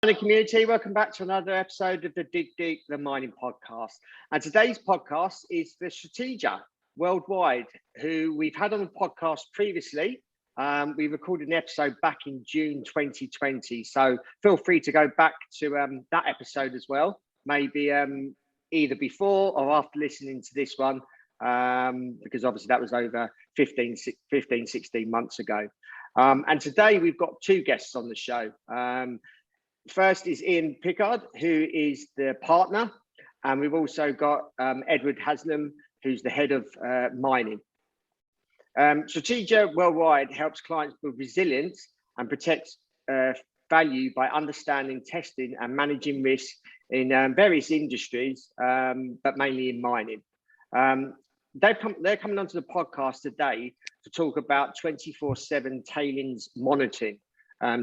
Mining community, welcome back to another episode of the Dig Deep the Mining Podcast. And today's podcast is the Strategia Worldwide, who we've had on the podcast previously. We recorded an episode back in June 2020, so feel free to go back to that episode as well, maybe either before or after listening to this one, because obviously that was over 15, 16 months ago. And today we've got two guests on the show. First is Iain Pickard, who is the partner, and we've also got Edwards Haslam, who's the head of mining. Strategia Worldwide helps clients build resilience and protect value by understanding, testing and managing risk in various industries, but mainly in mining. They're coming onto the podcast today to talk about 24/7 tailings monitoring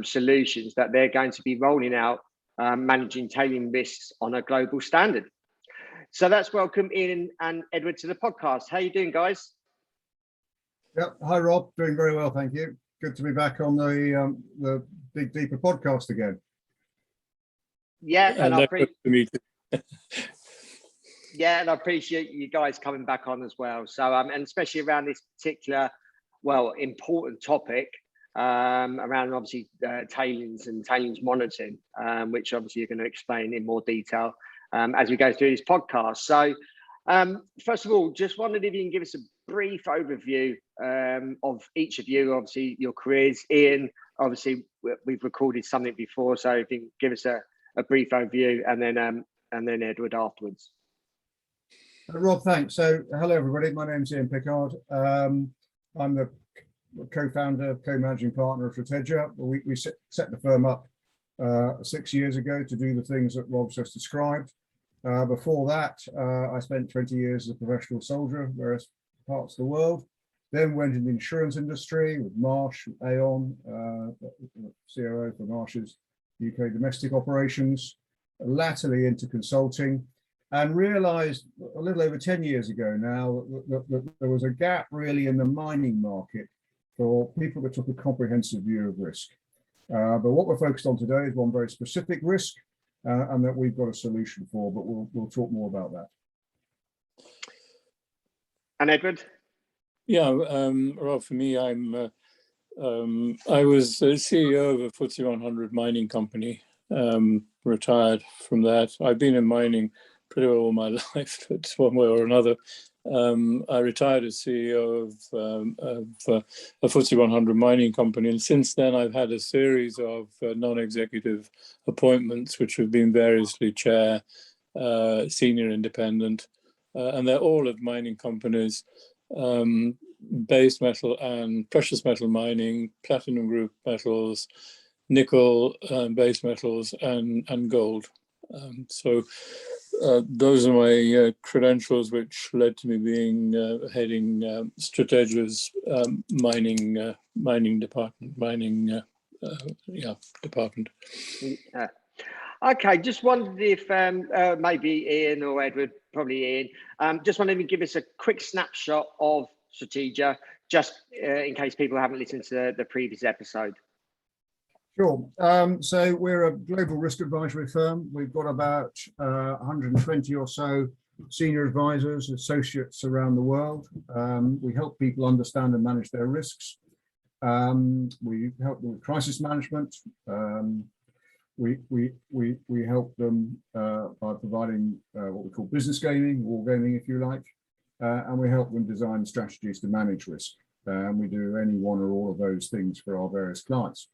solutions that they're going to be rolling out, managing tailing risks on a global standard. So that's welcome Iain and Edward to the podcast. How you doing, guys? Yep. Hi, Rob. Doing very well, thank you. Good to be back on the Dig Deeper podcast again. Yeah, and I Yeah, I appreciate you guys coming back on as well. So, and especially around this particular, important topic. Around obviously tailings and tailings monitoring, which obviously you're going to explain in more detail as we go through this podcast. So first of all, just wondered if you can give us a brief overview of each of you, obviously your careers. Iain, obviously we've recorded something before, so if you can give us a brief overview, and then Edward afterwards. Rob, thanks. So hello everybody, my name's Iain Pickard. I'm the co-founder, co-managing partner of Strategia. We set the firm up 6 years ago to do the things that Rob's just described. Before that, I spent 20 years as a professional soldier, various parts of the world. Then went in the insurance industry with Marsh, Aon, COO for Marsh's UK domestic operations, latterly into consulting, and realized a little over 10 years ago now that there was a gap really in the mining market for people that took a comprehensive view of risk. But what we're focused on today is one very specific risk, and that we've got a solution for, but we'll talk more about that. And Edward? Yeah, Rob, for me, I was CEO of a FTSE 100 mining company, retired from that. I've been in mining pretty well all my life, but one way or another. I retired as CEO of a FTSE 100 mining company, and since then I've had a series of non-executive appointments, which have been variously chair, senior independent, and they're all at mining companies, base metal and precious metal mining, platinum group metals, nickel, base metals, and gold. So those are my credentials, which led to me being heading Strategia's mining department. Department. Okay, just wondered if maybe Iain or Edward, probably Iain, just wondered if you give us a quick snapshot of Strategia, just in case people haven't listened to the previous episode. Sure. So we're a global risk advisory firm. We've got about 120 or so senior advisors, associates around the world. We help people understand and manage their risks. We help them with crisis management. We help them by providing what we call business gaming, war gaming, if you like, and we help them design strategies to manage risk. We do any one or all of those things for our various clients.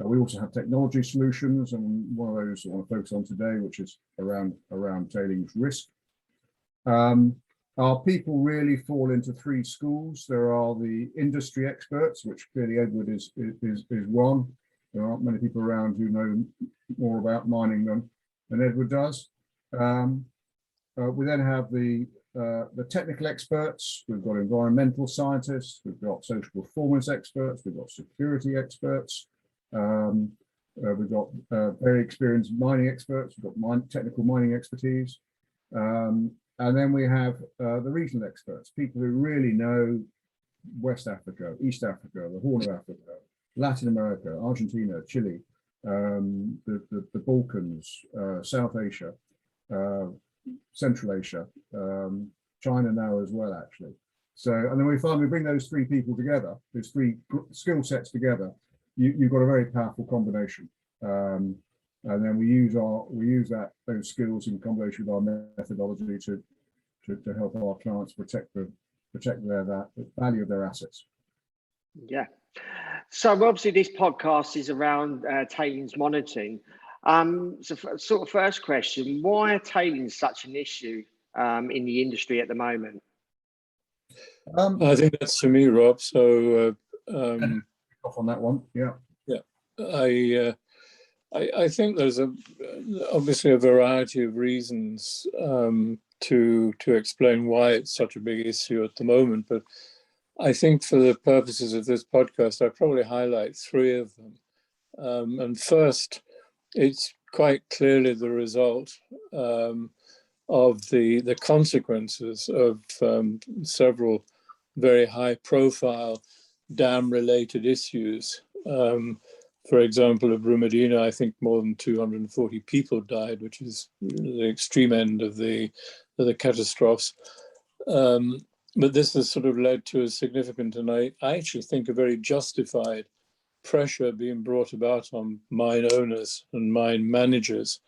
We also have technology solutions, and one of those I want to focus on today, which is around tailings risk. Our people really fall into three schools. There are the industry experts, which clearly Edward is one. There aren't many people around who know more about mining than Edward does. We then have the technical experts. We've got environmental scientists. We've got social performance experts. We've got security experts. We've got very experienced mining experts. We've got technical mining expertise. And then we have the regional experts, people who really know West Africa, East Africa, the Horn of Africa, Latin America, Argentina, Chile, the Balkans, South Asia, Central Asia, China now as well, actually. So, and then we finally bring those three people together, those three skill sets together, you've got a very powerful combination. And then we use those skills in combination with our methodology to help our clients protect the value of their assets. Yeah. So obviously this podcast is around tailings monitoring. So sort of first question, why are tailings such an issue in the industry at the moment? I think that's to me, Rob. So off on that one. Yeah. Yeah. I think there's obviously a variety of reasons to explain why it's such a big issue at the moment, but I think for the purposes of this podcast, I probably highlight three of them. And first, it's quite clearly the result of the consequences of several very high-profile dam-related issues. For example, of Brumadinho, I think more than 240 people died, which is the extreme end of the catastrophes. But this has sort of led to a significant, and I actually think a very justified pressure being brought about on mine owners and mine managers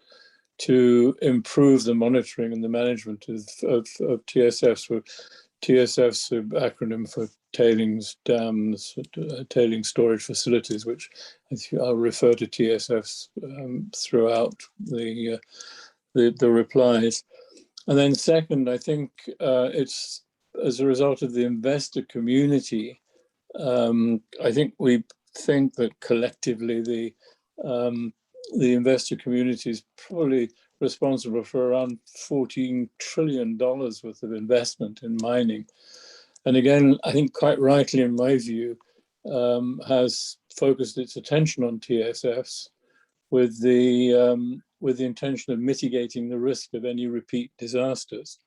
to improve the monitoring and the management of TSFs. TSF's the acronym for tailings dams, tailings storage facilities, which I'll refer to TSFs throughout the replies. And then second, I think it's as a result of the investor community. I think we think that collectively the investor community is probably responsible for around $14 trillion worth of investment in mining. And again, I think quite rightly, in my view, has focused its attention on TSFs with the intention of mitigating the risk of any repeat disasters.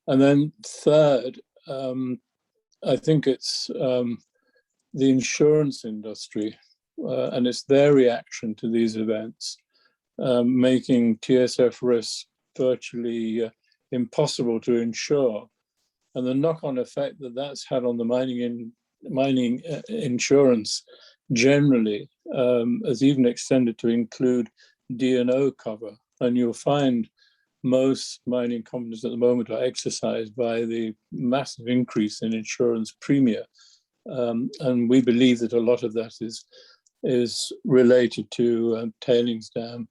And then third, I think it's the insurance industry and it's their reaction to these events, making TSF risk virtually impossible to insure. And the knock-on effect that that's had on the mining insurance generally has even extended to include D&O cover. And you'll find most mining companies at the moment are exercised by the massive increase in insurance premia. And we believe that a lot of that is related to tailings dam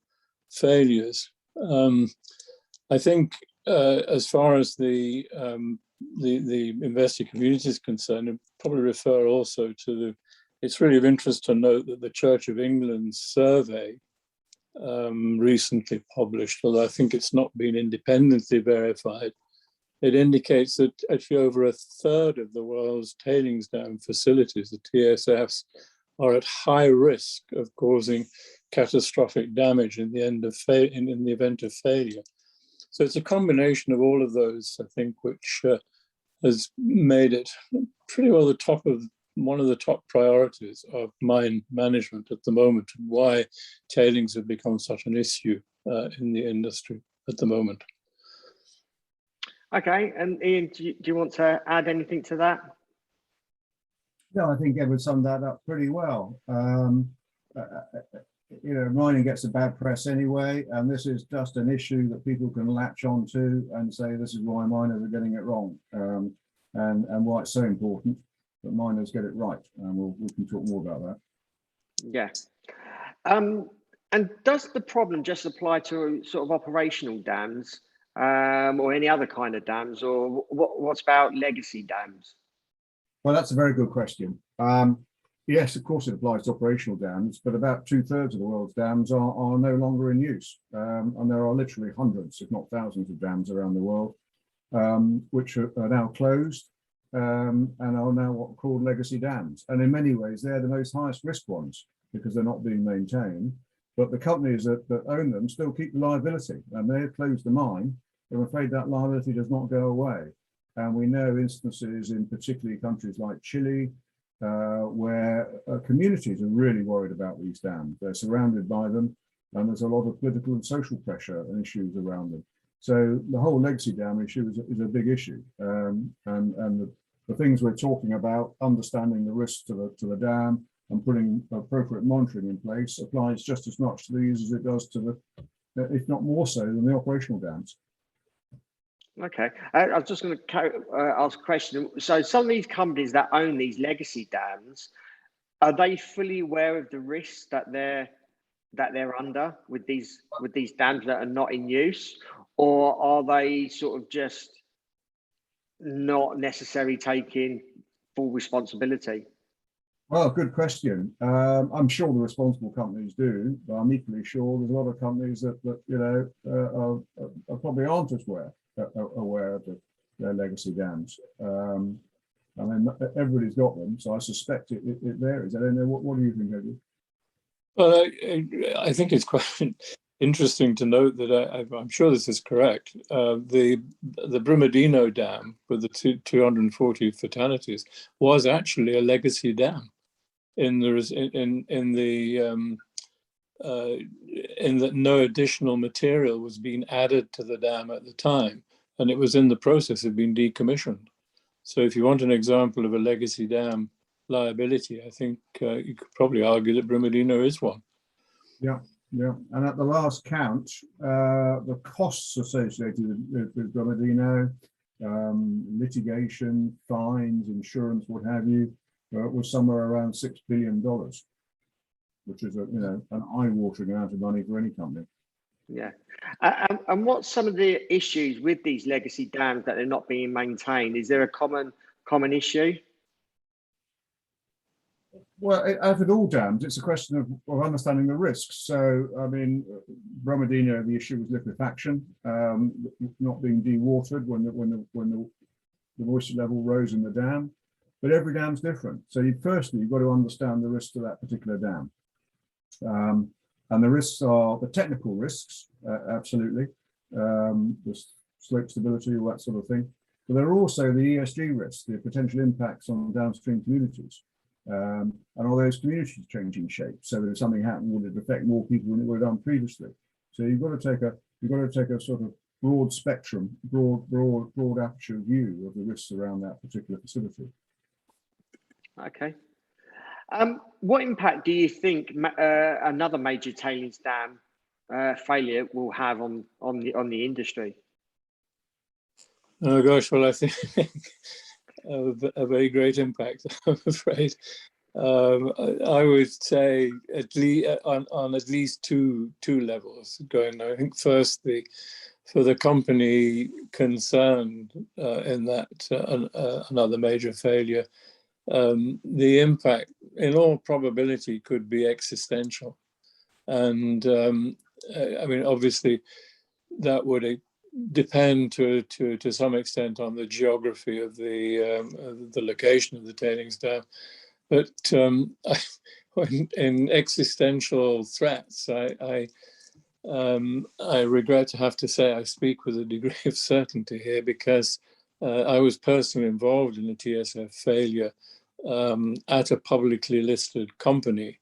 failures. I think as far as the investor community is concerned, I'd probably refer also to it's really of interest to note that the Church of England's survey recently published, although I think it's not been independently verified, it indicates that actually over a third of the world's tailings dam facilities, the TSFs, are at high risk of causing catastrophic damage in the event of failure. So it's a combination of all of those, I think, which has made it pretty well one of the top priorities of mine management at the moment, and why tailings have become such an issue in the industry at the moment. Okay, and Iain, do you want to add anything to that? No, I think Edward summed that up pretty well. Mining gets a bad press anyway, and this is just an issue that people can latch onto and say this is why miners are getting it wrong, and why it's so important that miners get it right. And we can talk more about that. Yeah. And does the problem just apply to sort of operational dams, or any other kind of dams, or what's about legacy dams? Well, that's a very good question. Yes, of course it applies to operational dams, but about 2/3 of the world's dams are no longer in use. And there are literally hundreds, if not thousands, of dams around the world, which are now closed and are now what are called legacy dams. And in many ways, they're the most highest risk ones because they're not being maintained. But the companies that own them still keep the liability, and they've closed the mine. I'm afraid that liability does not go away. And we know instances in particularly countries like Chile, where communities are really worried about these dams. They're surrounded by them, and there's a lot of political and social pressure and issues around them. So the whole legacy dam issue is a big issue, and the things we're talking about, understanding the risks to the dam and putting appropriate monitoring in place, applies just as much to these as it does to the, if not more so than the operational dams. Okay, I was just going to ask a question. So some of these companies that own these legacy dams, are they fully aware of the risks that they're under with these dams that are not in use, or are they sort of just not necessarily taking full responsibility? Well, good question. I'm sure the responsible companies do, but I'm equally sure there's a lot of companies that are probably aren't as aware of their legacy dams. I mean, everybody's got them, so I suspect it varies. I don't know. What do you think, Edward? Well, I think it's quite interesting to note that I'm sure this is correct. The Brumadinho Dam with the 240 fatalities was actually a legacy dam in that no additional material was being added to the dam at the time, and it was in the process of being decommissioned. So if you want an example of a legacy dam liability, I think you could probably argue that Brumadinho is one. Yeah, yeah. And at the last count, the costs associated with Brumadinho, litigation, fines, insurance, what have you, was somewhere around $6 billion, which is an eye-watering amount of money for any company. Yeah. And what's some of the issues with these legacy dams that are not being maintained? Is there a common issue? Well, as with all dams, it's a question of understanding the risks. So, I mean, Brumadinho, the issue was liquefaction, not being dewatered when the moisture level rose in the dam. But every dam's different. So, you've got to understand the risks to that particular dam. And the risks are the technical risks, absolutely, the slope stability, all that sort of thing. But there are also the ESG risks, the potential impacts on downstream communities. And all those communities changing shape, so that if something happened, would it affect more people than it would have done previously? So you've got to take a sort of broad spectrum, broad aperture view of the risks around that particular facility. Okay. What impact do you think another major tailings dam failure will have on the industry? Oh gosh, well, I think a very great impact, I'm afraid. I would say on at least two levels going. I think first, for the company concerned in that another major failure, the impact in all probability could be existential. And I mean, obviously that would depend to some extent on the geography of the location of the tailings dam. But in existential threats, I regret to have to say I speak with a degree of certainty here, because I was personally involved in a TSF failure at a publicly listed company.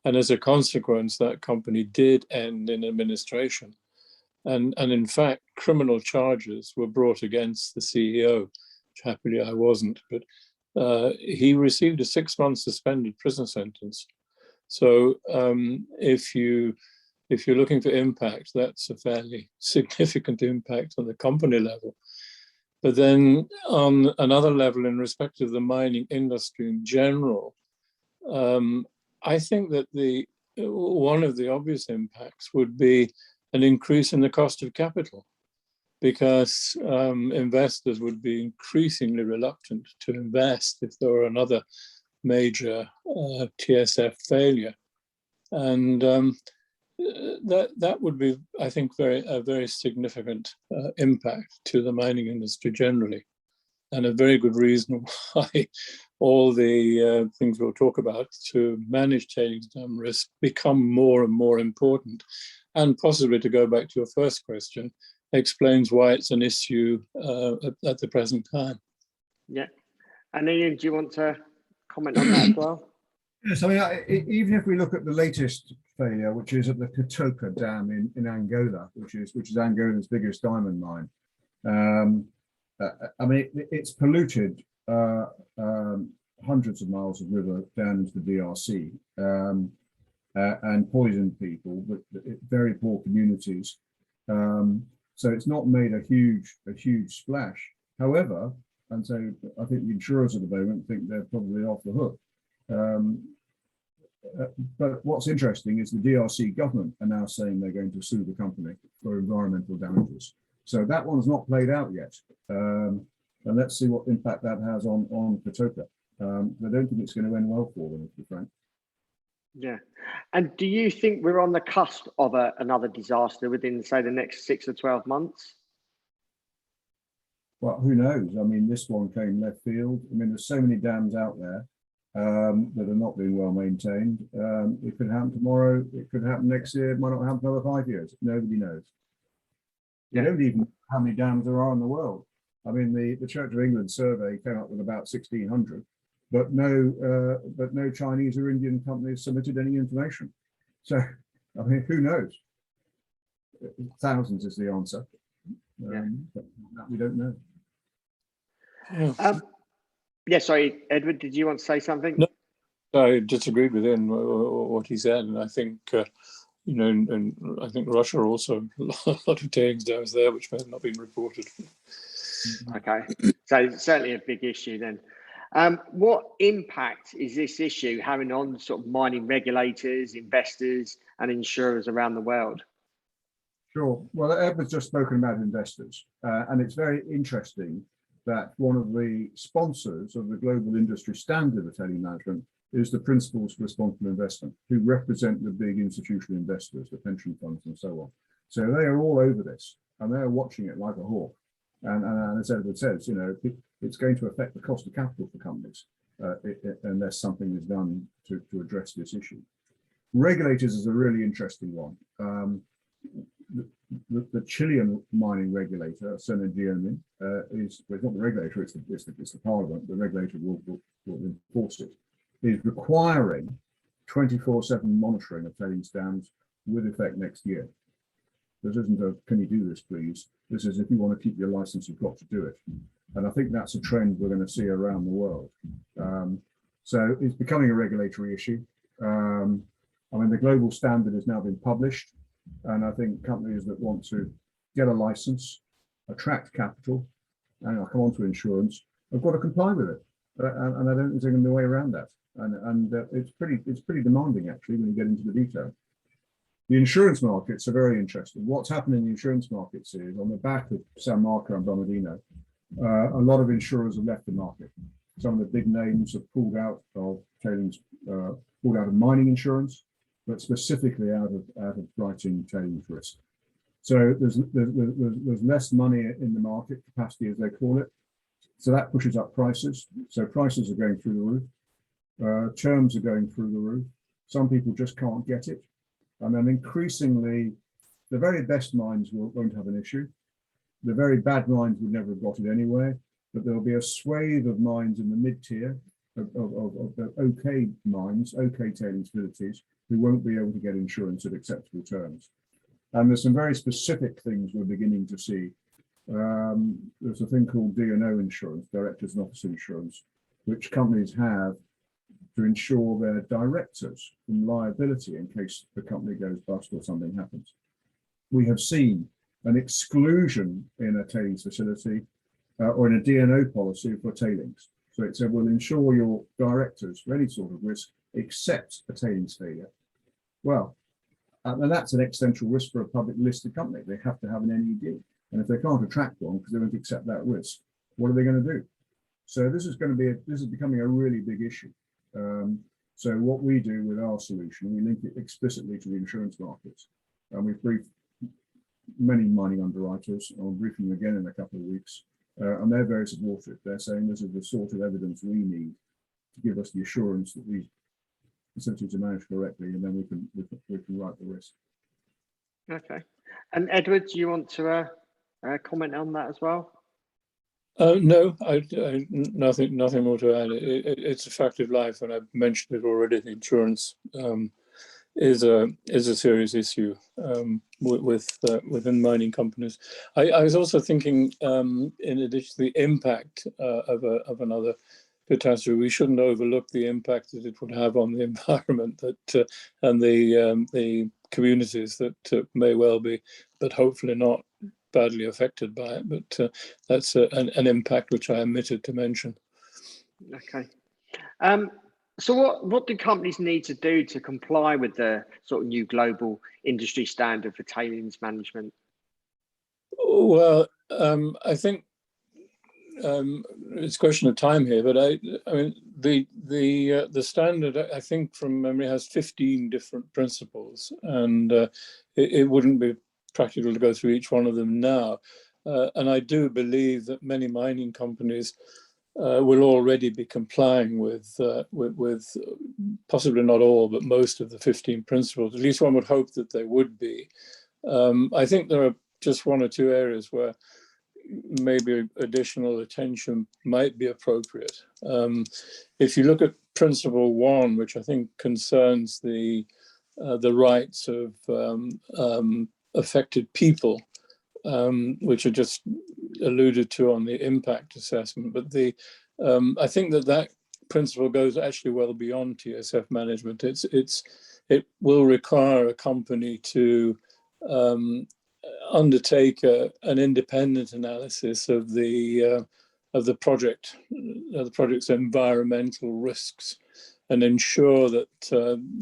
And as a consequence, that company did end in administration. And in fact, criminal charges were brought against the CEO, which happily I wasn't, but he received a 6-month suspended prison sentence. So if you're looking for impact, that's a fairly significant impact on the company level. But then on another level, in respect of the mining industry in general, I think that one of the obvious impacts would be an increase in the cost of capital, because investors would be increasingly reluctant to invest if there were another major TSF failure. And that would be, I think, a very significant impact to the mining industry generally, and a very good reason why all the things we'll talk about to manage tailings dam risk become more and more important. And possibly, to go back to your first question, explains why it's an issue at the present time. Yeah. And Iain, do you want to comment on that as well? Yes, I mean, even if we look at the latest failure, which is at the Katoka Dam in Angola, which is Angola's biggest diamond mine. I mean, it's polluted hundreds of miles of river down into the DRC and poisoned people, but very poor communities. So it's not made a huge splash. However, and so I think the insurers at the moment think they're probably off the hook. But what's interesting is the DRC government are now saying they're going to sue the company for environmental damages. So that one's not played out yet. And let's see what impact that has on Katoka. I don't think it's going to end well for them, to be frank. Yeah. And do you think we're on the cusp of another disaster within, say, the next 6 or 12 months? Well, who knows? I mean, this one came left field. I mean, there's so many dams out there that are not being well maintained. It could happen tomorrow. It could happen next year. It might not happen for another 5 years. Nobody knows. Yeah. You don't even know how many dams there are in the world. I mean, the Church of England survey came up with about 1,600, but no Chinese or Indian companies submitted any information. So, I mean, who knows? Thousands is the answer. But that we don't know. Yeah. Sorry, Edward, did you want to say something? No, I disagreed with him what he said, and I think and I think Russia also a lot of tailings dams there which may have not been reported. Okay, so it's certainly a big issue then. What impact is this issue having on sort of mining regulators, investors, and insurers around the world? Sure. Well, Edward's just spoken about investors, and it's very interesting that one of the sponsors of the global industry standard of tailings management is the Principles for Responsible Investment, who represent the big institutional investors, the pension funds and so on. So they are all over this, and they're watching it like a hawk. And as Edward says, it's going to affect the cost of capital for companies unless something is done to address this issue. Regulators is a really interesting one. The Chilean mining regulator, Strategia, it's not the regulator, it's the parliament. The regulator will enforce it. Is requiring 24/7 monitoring of tailings dams with effect next year. This isn't a "can you do this, please?" This is if you want to keep your license, you've got to do it. And I think that's a trend we're going to see around the world. So it's becoming a regulatory issue. I mean, the global standard has now been published. And I think companies that want to get a license, attract capital, and I'll come on to insurance, have got to comply with it. And I don't think there's going to be a way around that. And it's pretty demanding, actually, when you get into the detail. The insurance markets are very interesting. What's happening in the insurance markets is, on the back of San Marco and Brumadinho, a lot of insurers have left the market. Some of the big names have pulled out of tailings, pulled out of mining insurance, but specifically out of writing tailings risk. So there's less money in the market, capacity as they call it. So that pushes up prices. So prices are going through the roof. Terms are going through the roof. Some people just can't get it. And then increasingly, the very best mines won't have an issue. The very bad mines would never have got it anyway, but there'll be a swathe of mines in the mid-tier of the okay mines, okay tailings facilities, who won't be able to get insurance at acceptable terms. And there's some very specific things we're beginning to see. There's a thing called D&O insurance, directors and officer insurance, which companies have to insure their directors from liability in case the company goes bust or something happens. We have seen an exclusion in a tailings facility or in a D&O policy for tailings. So it said, we'll insure your directors for any sort of risk except a tailings failure. Well, and that's an existential risk for a public listed company. They have to have an NED. And if they can't attract one because they won't accept that risk, what are they going to do? So this is becoming a really big issue. So what we do with our solution, we link it explicitly to the insurance markets. And we've briefed many mining underwriters. I'll brief them again in a couple of weeks. And they're very supportive. They're saying this is the sort of evidence we need to give us the assurance that these facilities are managed correctly, and then we can write the risk. Okay. And Edward, do you want to comment on that as well? No, nothing more to add. It's a fact of life, and I've mentioned it already. The insurance is a serious issue within mining companies. I was also thinking, in addition to the impact of another catastrophe, we shouldn't overlook the impact that it would have on the environment and the communities that may well be, but hopefully not badly affected by it. But that's an impact which I omitted to mention. Okay. So what do companies need to do to comply with the sort of new global industry standard for tailings management? Well, I think it's a question of time here, but I mean the standard, I think from memory, has 15 different principles, and it wouldn't be practical to go through each one of them now. And I do believe that many mining companies will already be complying with possibly not all, but most of the 15 principles. At least one would hope that they would be. I think there are just one or two areas where maybe additional attention might be appropriate. If you look at principle 1, which I think concerns the rights of affected people, which are just alluded to on the impact assessment, but I think that principle goes actually well beyond TSF management. It will require a company to undertake an independent analysis of the project's environmental risks, and ensure that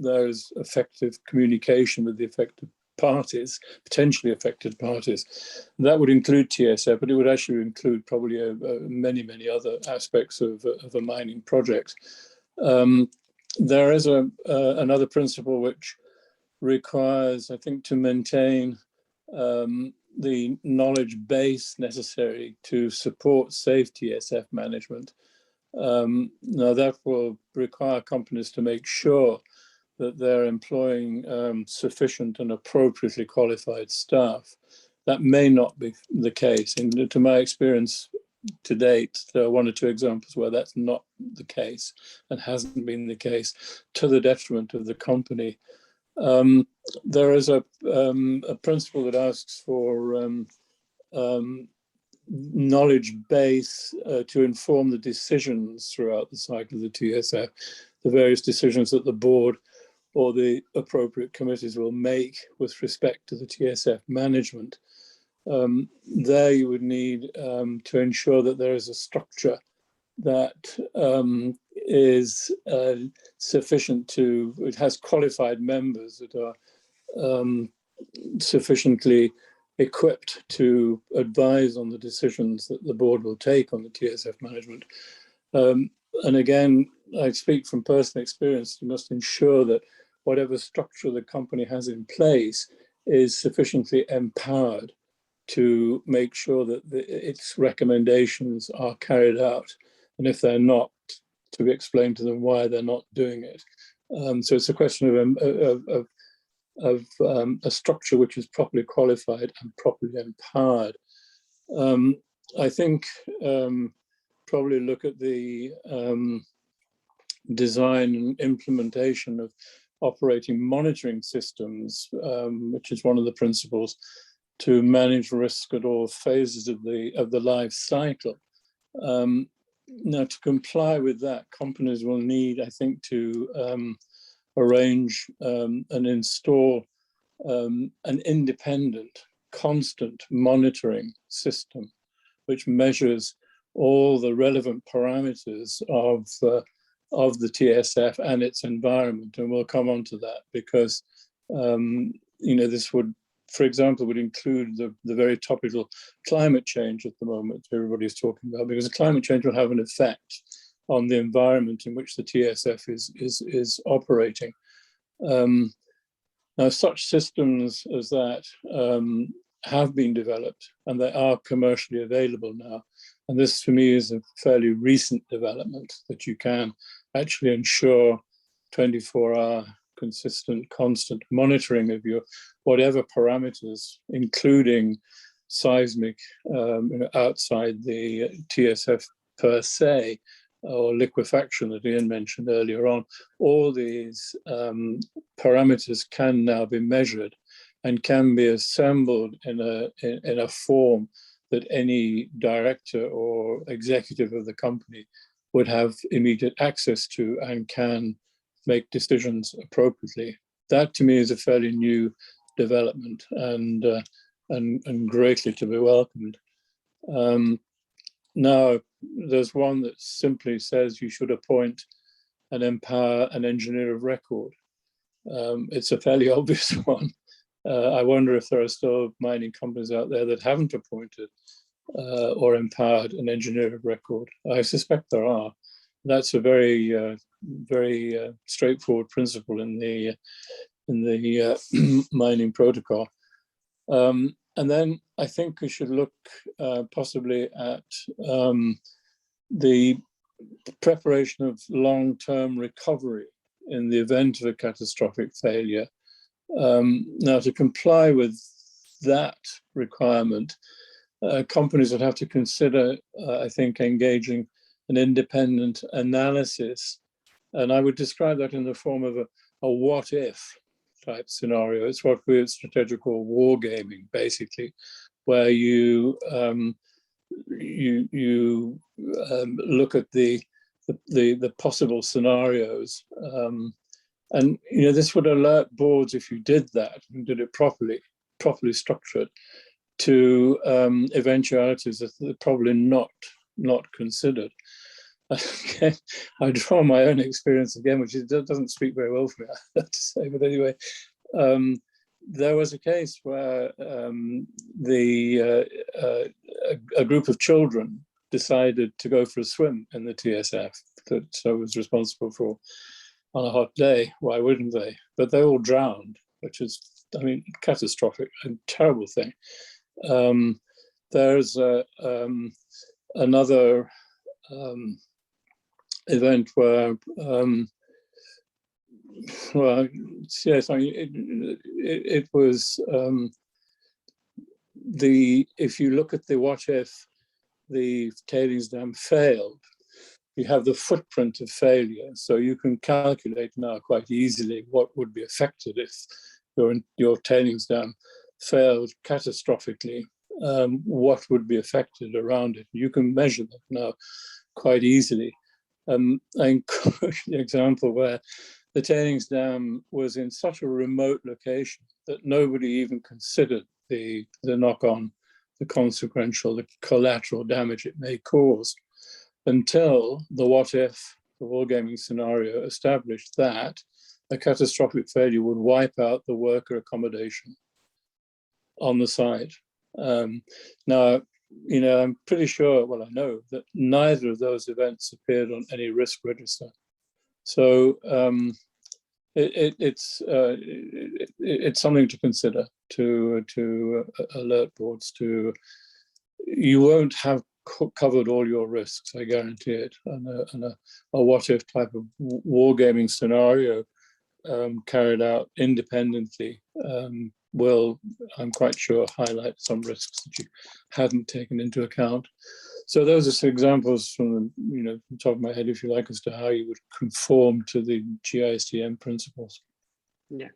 there is effective communication with the affected parties, potentially affected parties. That would include TSF, but it would actually include probably many other aspects of a mining project. There is another principle which requires, I think, to maintain the knowledge base necessary to support safe TSF management. Now that will require companies to make sure that they're employing sufficient and appropriately qualified staff. That may not be the case. And to my experience to date, there are one or two examples where that's not the case and hasn't been the case, to the detriment of the company. There is a principle that asks for knowledge base to inform the decisions throughout the cycle of the TSF, the various decisions that the board or the appropriate committees will make with respect to the TSF management. There you would need to ensure that there is a structure that is sufficient it has qualified members that are sufficiently equipped to advise on the decisions that the board will take on the TSF management. And again, I speak from personal experience. You must ensure that whatever structure the company has in place is sufficiently empowered to make sure that its recommendations are carried out. And if they're not, to explain to them why they're not doing it. So it's a question of a structure which is properly qualified and properly empowered. I think probably look at the design and implementation of operating monitoring systems, which is one of the principles, to manage risk at all phases of the life cycle. Now, to comply with that, companies will need, I think, to arrange and install an independent, constant monitoring system, which measures all the relevant parameters of the TSF and its environment. And we'll come on to that because, this would, for example, would include the very topical climate change at the moment everybody's talking about, because climate change will have an effect on the environment in which the TSF is operating. Now, such systems as that have been developed and they are commercially available now. And this, for me, is a fairly recent development, that you can actually ensure 24-hour consistent, constant monitoring of your whatever parameters, including seismic outside the TSF per se, or liquefaction that Iain mentioned earlier on. All these parameters can now be measured and can be assembled in a form that any director or executive of the company would have immediate access to and can make decisions appropriately. That to me is a fairly new development and greatly to be welcomed. Now, there's one that simply says you should appoint and empower an engineer of record. It's a fairly obvious one. I wonder if there are still mining companies out there that haven't appointed or empowered an engineer of record. I suspect there are. That's a very, very straightforward principle in the mining protocol. And then I think we should look possibly at the preparation of long-term recovery in the event of a catastrophic failure. Now, to comply with that requirement, companies would have to consider, I think, engaging an independent analysis. And I would describe that in the form of a what-if type scenario. It's what we at Strategia call wargaming, basically, where you look at the possible scenarios, and this would alert boards, if you did that and did it properly structured, to eventualities that are probably not considered. Okay. I draw my own experience again, which doesn't speak very well for me, I have to say. But anyway, there was a case where a group of children decided to go for a swim in the TSF that I was responsible for on a hot day. Why wouldn't they? But they all drowned, which is, catastrophic, a terrible thing. There's another event where, it was if you look at the what if the tailings dam failed, you have the footprint of failure. So you can calculate now quite easily what would be affected if your tailings dam failed catastrophically, what would be affected around it. You can measure that now quite easily. I encourage the example where the tailings dam was in such a remote location that nobody even considered the knock-on, the consequential, the collateral damage it may cause, until the what-if, the wargaming scenario, established that a catastrophic failure would wipe out the worker accommodation on the site. Now, I'm pretty sure, I know that neither of those events appeared on any risk register. So it's something to consider, to alert boards to. You won't have covered all your risks, I guarantee it. And a what-if type of wargaming scenario carried out independently will, I'm quite sure, highlight some risks that you hadn't taken into account. So those are some examples from the top of my head, if you like, as to how you would conform to the GISTM principles. Yeah.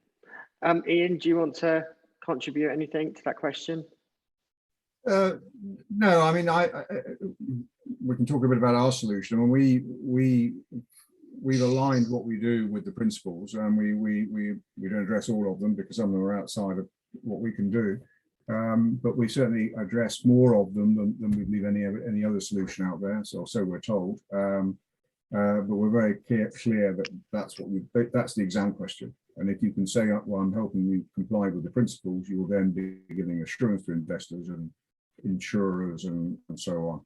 Iain, do you want to contribute anything to that question? No, we can talk a bit about our solution. We've aligned what we do with the principles, and we don't address all of them because some of them are outside of what we can do. But we certainly address more of them than we believe any other solution out there. So we're told. But we're very clear that that's the exam question. And if you can say, well, I'm helping you comply with the principles, you will then be giving assurance to investors and insurers and so on.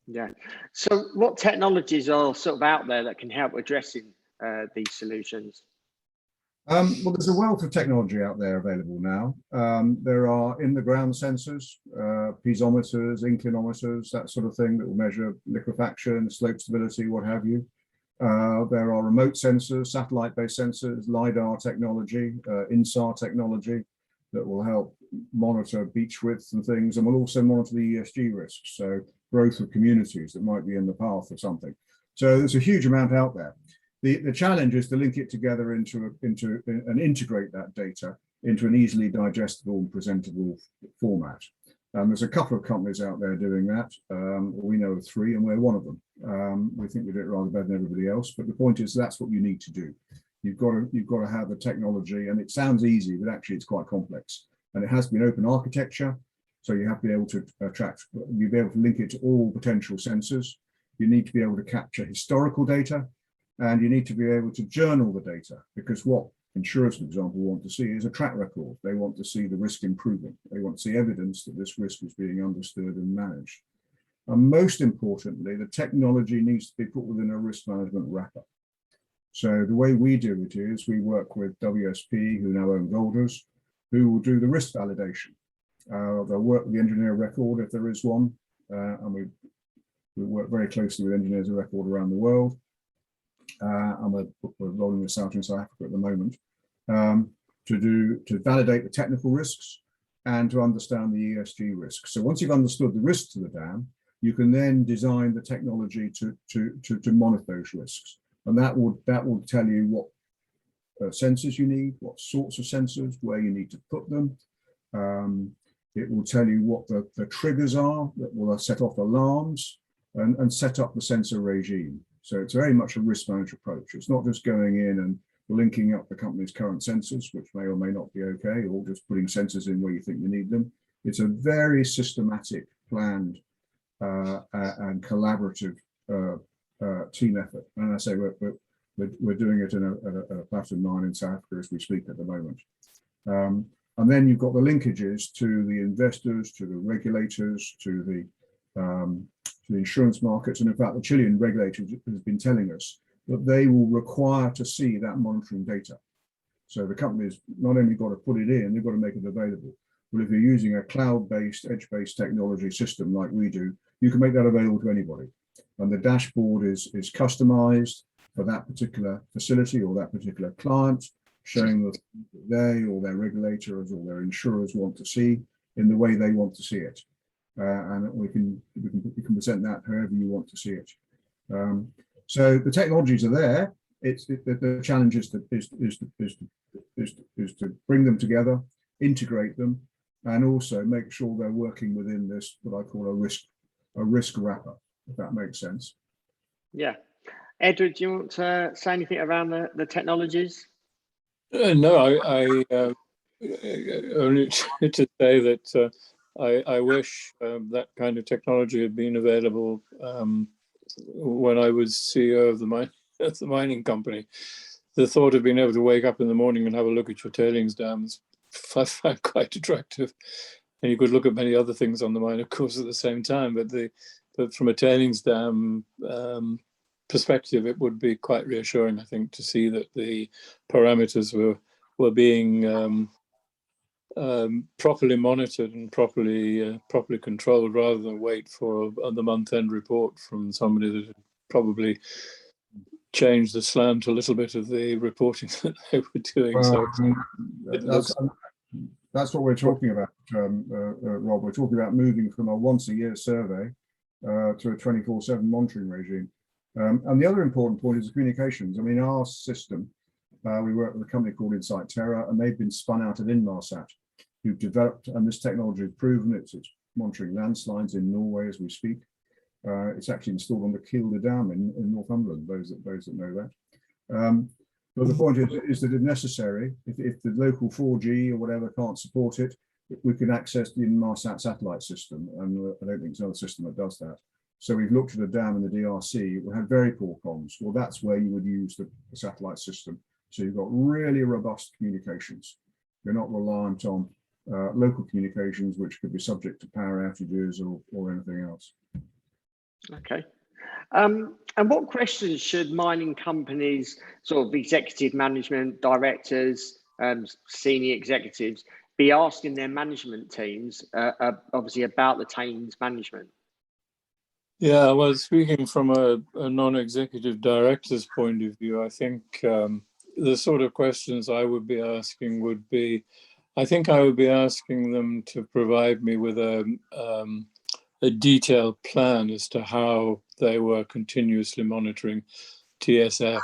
Yeah. So what technologies are sort of out there that can help addressing these solutions? Well, there's a wealth of technology out there available now. There are in-the-ground sensors, piezometers, inclinometers, that sort of thing that will measure liquefaction, slope stability, what have you. There are remote sensors, satellite-based sensors, LiDAR technology, INSAR technology. that will help monitor beach width and things, and will also monitor the ESG risks, so growth of communities that might be in the path of something. So there's a huge amount out there. The challenge is to link it together into and integrate that data into an easily digestible and presentable format. There's a couple of companies out there doing that. We know of 3, and we're one of them. We think we do it rather better than everybody else, but the point is that's what you need to do. You've got to have the technology, and it sounds easy, but actually it's quite complex. And it has to be an open architecture, so you have to be able to you'll be able to link it to all potential sensors. You need to be able to capture historical data, and you need to be able to journal the data, because what insurers, for example, want to see is a track record. They want to see the risk improving. They want to see evidence that this risk is being understood and managed. And most importantly, the technology needs to be put within a risk management wrapper. So the way we do it is we work with WSP, who now own Golders, who will do the risk validation. They'll work with the engineer of record if there is one, and we work very closely with engineers of record around the world. And we're rolling this out in South Africa at the moment to validate the technical risks and to understand the ESG risks. So once you've understood the risks to the dam, you can then design the technology to monitor those risks, and that will tell you what sensors you need, what sorts of sensors, where you need to put them. It will tell you what the triggers are that will set off alarms and set up the sensor regime. So it's very much a risk management approach. It's not just going in and linking up the company's current sensors, which may or may not be okay, or just putting sensors in where you think you need them. It's a very systematic, planned, and collaborative team effort. And I say we're doing it in a platinum mine in South Africa as we speak at the moment. And then you've got the linkages to the investors, to the regulators, to the insurance markets. And in fact, the Chilean regulator has been telling us that they will require to see that monitoring data. So the company's not only got to put it in, they've got to make it available. Well, if you're using a cloud-based, edge-based technology system like we do, you can make that available to anybody. And the dashboard is customized for that particular facility or that particular client, showing that they or their regulators or their insurers want to see in the way they want to see it. And we can present that however you want to see it. So the technologies are there. The challenge is to bring them together, integrate them, and also make sure they're working within this what I call a risk wrapper, if that makes sense. Yeah, Edward, do you want to say anything around the technologies? No, I only to say that I wish that kind of technology had been available when I was CEO of the mining company. The thought of being able to wake up in the morning and have a look at your tailings dams, I found quite attractive. And you could look at many other things on the mine, of course, at the same time. But from a tailings dam perspective, it would be quite reassuring, I think, to see that the parameters were being properly monitored and properly controlled, rather than wait for the month-end report from somebody that had probably changed the slant a little bit of the reporting that they were doing. That's what we're talking about, Rob. We're talking about moving from a once-a-year survey to a 24/7 monitoring regime. And the other important point is the communications. I mean, our system, we work with a company called Insight Terra, and they've been spun out of Inmarsat, who've developed, and this technology has proven it's monitoring landslides in Norway as we speak. It's actually installed on the Kielder Dam in Northumberland, those that know that. But the point is that if necessary, if the local 4G or whatever can't support it, we can access the Inmarsat satellite system, and I don't think there's another system that does that. So we've looked at a dam in the DRC, we had very poor comms. Well, that's where you would use the satellite system. So you've got really robust communications. You're not reliant on local communications, which could be subject to power outages or anything else. Okay. And what questions should mining companies, sort of executive management, directors, senior executives, be asking their management teams, obviously, about the tailings management? Yeah, well, speaking from a non-executive director's point of view, I think the sort of questions I would be asking would be, I think I would be asking them to provide me with a detailed plan as to how they were continuously monitoring TSF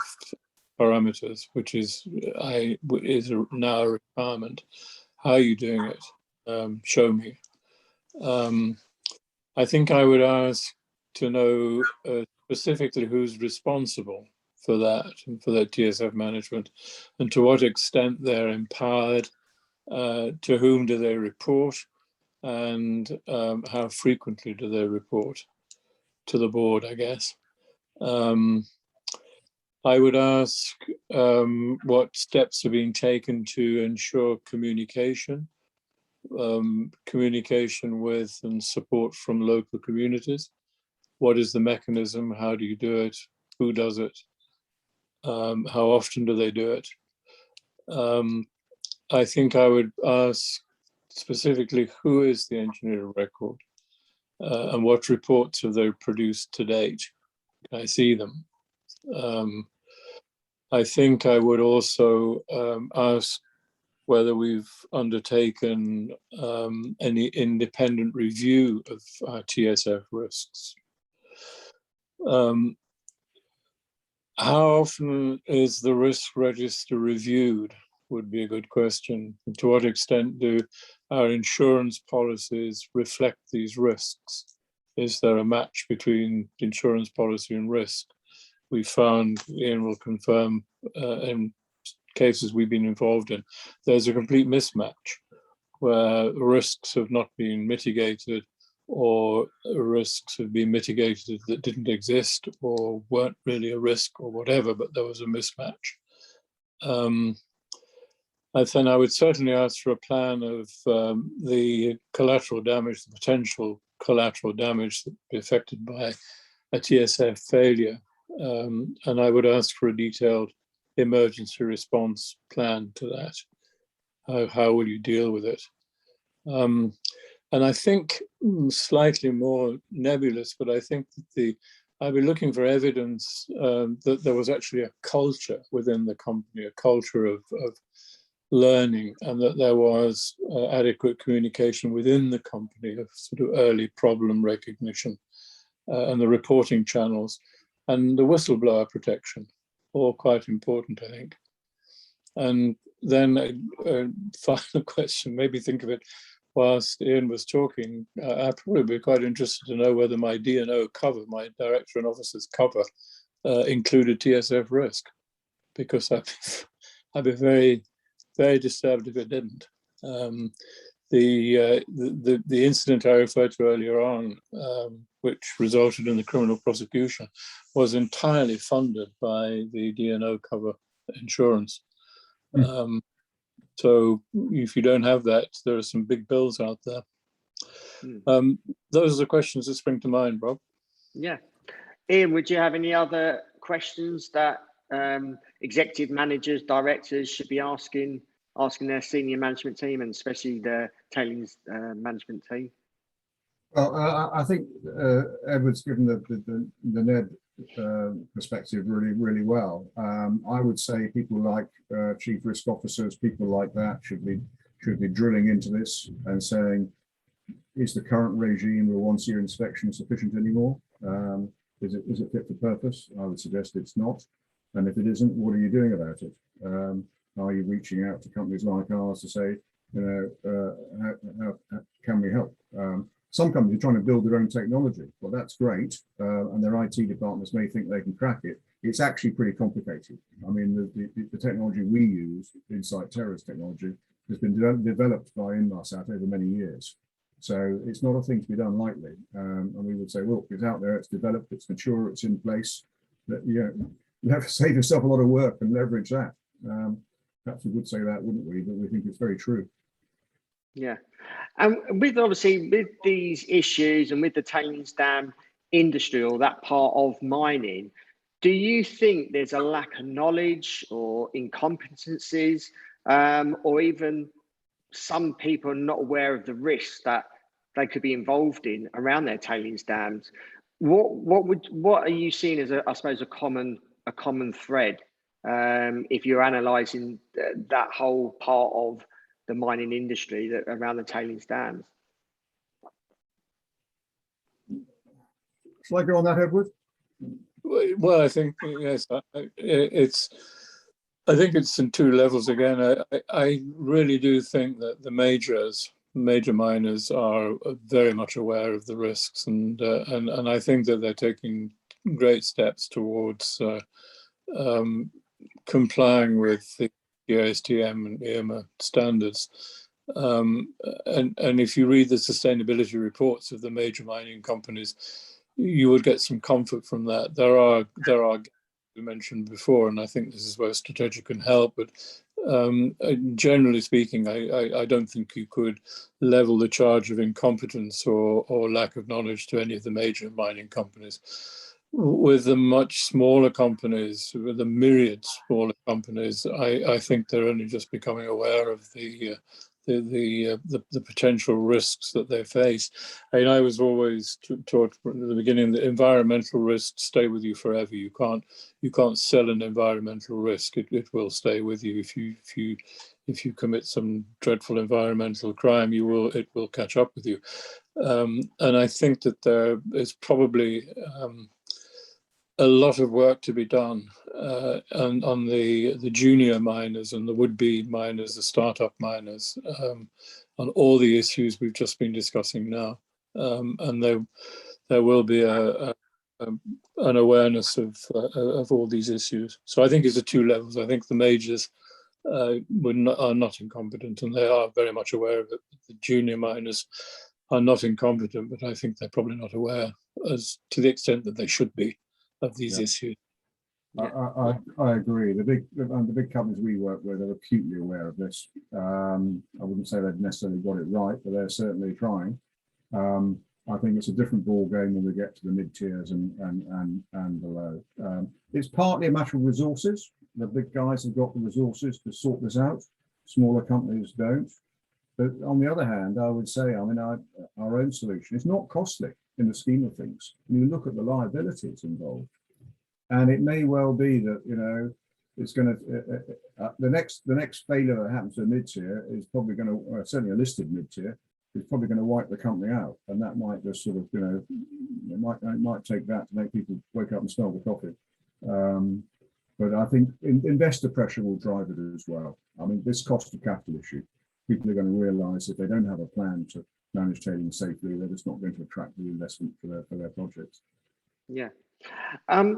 parameters, which is now a requirement. How are you doing it? Show me. I think I would ask to know specifically who's responsible for that and for that TSF management, and to what extent they're empowered, to whom do they report, and how frequently do they report to the board, I guess. I would ask what steps are being taken to ensure communication with and support from local communities. What is the mechanism? How do you do it? Who does it? How often do they do it? I think I would ask specifically who is the engineer of record, and what reports have they produced to date? Can I see them? I think I would also ask whether we've undertaken any independent review of our TSF risks. How often is the risk register reviewed would be a good question. And to what extent do our insurance policies reflect these risks? Is there a match between insurance policy and risk? We found, Iain will confirm, in cases we've been involved in, there's a complete mismatch where risks have not been mitigated, or risks have been mitigated that didn't exist or weren't really a risk or whatever, but there was a mismatch. Then I would certainly ask for a plan of the collateral damage, the potential collateral damage that would be affected by a TSF failure. And I would ask for a detailed emergency response plan to that. How will you deal with it? And I think slightly more nebulous, but I think that I've been looking for evidence that there was actually a culture within the company, a culture of learning, and that there was adequate communication within the company of sort of early problem recognition, and the reporting channels, and the whistleblower protection, all quite important, I think. And then a final question, maybe think of it whilst Iain was talking. I'd probably be quite interested to know whether my D&O cover, my director and officers cover, included TSF risk, because I'd be very, very disturbed if it didn't. The incident I referred to earlier on, which resulted in the criminal prosecution, was entirely funded by the D&O cover insurance. So if you don't have that, there are some big bills out there. Those are the questions that spring to mind, Rob. Yeah. Iain, would you have any other questions that executive managers, directors should be asking their senior management team, and especially the tailings management team? Well, I think Edward's given the NED perspective really well. I would say people like chief risk officers, people like that should be drilling into this and saying, is the current regime of a once-a-year inspection sufficient anymore? Is it fit for purpose? I would suggest it's not. And if it isn't, what are you doing about it? Are you reaching out to companies like ours to say, how can we help? Some companies are trying to build their own technology. Well, that's great. And their IT departments may think they can crack it. It's actually pretty complicated. I mean, the technology we use, Insight Terra's technology, has been developed by Inmarsat over many years. So it's not a thing to be done lightly. And we would say, well, it's out there, it's developed, it's mature, it's in place. But, you have to save yourself a lot of work and leverage that. Perhaps we would say that, wouldn't we? But we think it's very true. Yeah. And with these issues and with the tailings dam industry, or that part of mining, do you think there's a lack of knowledge or incompetencies, or even some people are not aware of the risks that they could be involved in around their tailings dams? What are you seeing as I suppose a common thread if you're analysing that whole part of the mining industry that around the tailings dams. Shall I go on that, Edward? Well, I think, yes, I think it's in two levels again. I really do think that the major miners are very much aware of the risks, and I think that they're taking great steps towards complying with the ASTM and IRMA standards. And if you read the sustainability reports of the major mining companies, you would get some comfort from that. There are we mentioned before, and I think this is where Strategia can help. But generally speaking, I don't think you could level the charge of incompetence or lack of knowledge to any of the major mining companies. With the much smaller companies, with the myriad smaller companies, I think they're only just becoming aware of the potential risks that they face. I mean, I was always taught from the beginning that environmental risks stay with you forever. You can't sell an environmental risk. It will stay with you. If you commit some dreadful environmental crime, it will catch up with you. And I think that there is probably a lot of work to be done on the junior miners and the would-be miners, the startup miners, on all the issues we've just been discussing now. And there will be an awareness of all these issues. So I think it's at two levels. I think the majors are not incompetent, and they are very much aware of it. The junior miners are not incompetent, but I think they're probably not aware as to the extent that they should be of these issues. I agree. The big companies we work with are acutely aware of this. I wouldn't say they've necessarily got it right, but they're certainly trying. I think it's a different ball game when we get to the mid tiers and below. It's partly a matter of resources. The big guys have got the resources to sort this out. Smaller companies don't. But on the other hand, I would say, I mean, our own solution is not costly in the scheme of things. When you look at the liabilities involved, and it may well be that, you know, it's going to the next failure that happens to a mid-tier is probably going to certainly a listed mid-tier is probably going to wipe the company out, and that might just sort of, you know, it might take that to make people wake up and smell the coffee. But I think investor pressure will drive it as well. I mean, this cost of capital issue, people are going to realise if they don't have a plan to manage tailings safely, they're just not going to attract the investment for their projects. Yeah.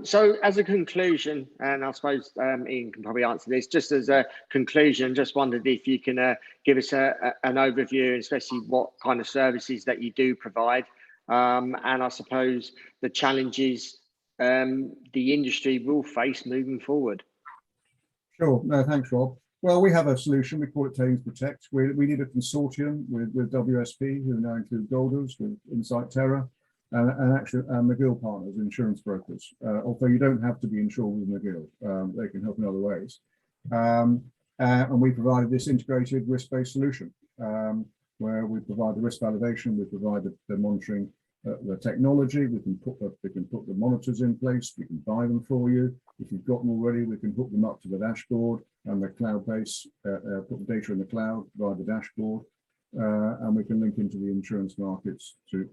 So as a conclusion, and I suppose Iain can probably answer this, just as a conclusion, just wondered if you can give us an overview, especially what kind of services that you do provide, and I suppose the challenges the industry will face moving forward. Sure. No, thanks, Rob. Well, we have a solution. We call it Tailings Protect. We need a consortium with WSP, who now include Golders, with Insight Terra, and actually McGill Partners, insurance brokers. Although you don't have to be insured with McGill, they can help in other ways. And we provided this integrated risk-based solution where we provide the risk validation, we provide the monitoring, the technology. We can put the monitors in place. We can buy them for you. If you've got them already, we can hook them up to the dashboard and the cloud base, put the data in the cloud via the dashboard, and we can link into the insurance markets to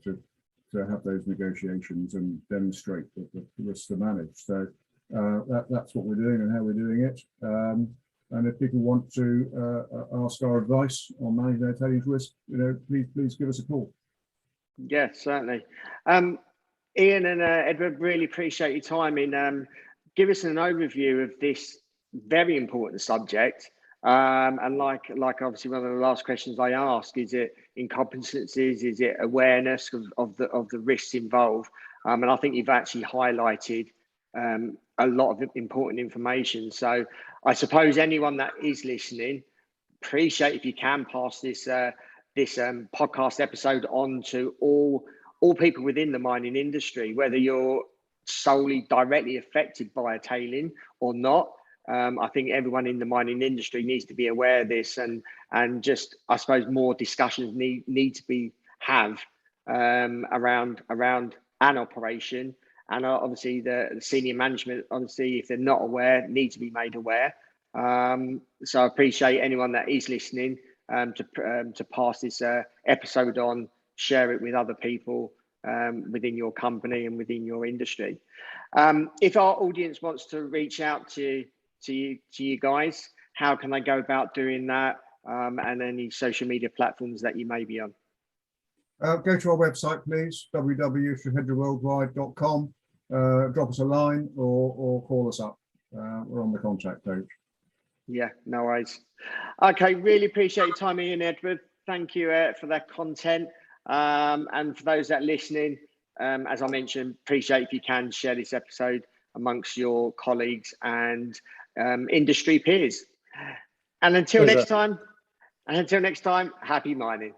have those negotiations and demonstrate that the risks are managed. So that's what we're doing and how we're doing it. And if people want to ask our advice on managing their tailings risk, you know, please give us a call. Yes, certainly. Iain and Edward, really appreciate your time in give us an overview of this very important subject. And like obviously one of the last questions I asked, is it incompetencies? Is it awareness of the risks involved? And I think you've actually highlighted a lot of important information. So I suppose anyone that is listening, appreciate if you can pass this podcast episode on to all people within the mining industry, whether you're solely directly affected by a tailing or not. I think everyone in the mining industry needs to be aware of this, and just, I suppose, more discussions need to be around an operation, and obviously the senior management, obviously, if they're not aware, need to be made aware. So I appreciate anyone that is listening to pass this episode on, share it with other people within your company and within your industry. If our audience wants to reach out to you guys, how can they go about doing that? And any social media platforms that you may be on? Go to our website, please, www.strategiaworldwide.com. Drop us a line or call us up. We're on the contact page. Yeah, no worries. Okay, really appreciate your time, Iain, Edward. Thank you for that content. And for those that are listening, as I mentioned, appreciate if you can share this episode amongst your colleagues and industry peers. And until next time, happy mining.